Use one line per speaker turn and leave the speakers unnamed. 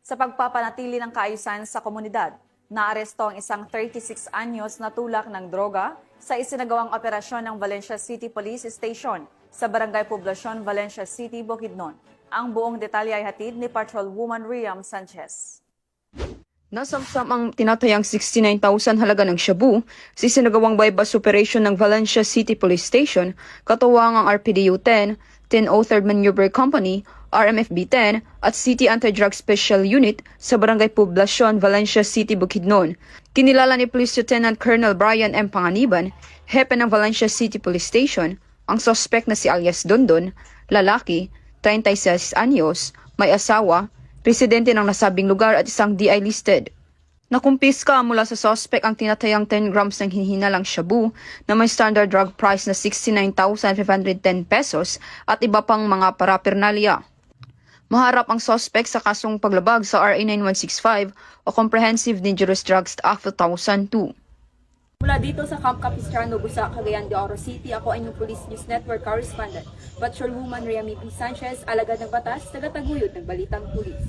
Sa pagpapanatili ng kaayusan sa komunidad, naaresto ang isang 36 anyos na tulak ng droga sa isinagawang operasyon ng Valencia City Police Station sa Barangay Poblacion, Valencia City, Bukidnon. Ang buong detalye ay hatid ni Patrolwoman Riam Sanchez.
Nasamsam ang tinatayang 69,000 halaga ng shabu sa isinagawang bypass operation ng Valencia City Police Station, katuwang ang RPDU-10, 1003rd Maneuver Company, RMFB-10 at City Anti-Drug Special Unit sa Barangay Poblacion, Valencia City, Bukidnon. Kinilala ni Police Lieutenant Colonel Brian M. Panganiban, hepe ng Valencia City Police Station, ang suspect na si alias Dondon, lalaki, 36 anyos, may asawa, residente ng nasabing lugar at isang DI listed. Nakumpiska mula sa suspect ang tinatayang 10 grams ng hinihinalang shabu na may standard drug price na 69,510 pesos at iba pang mga paraphernalia. Maharap ang suspect sa kasong paglabag sa RA 9165 o Comprehensive Dangerous Drugs Act 2002.
Mula dito sa Camp Capistrano, Busa, Cagayan de Oro City, ako ay inyong Police News Network correspondent, Patrolwoman Riam Sanchez, alagad ng batas, tagataguyod ng Balitang Pulis.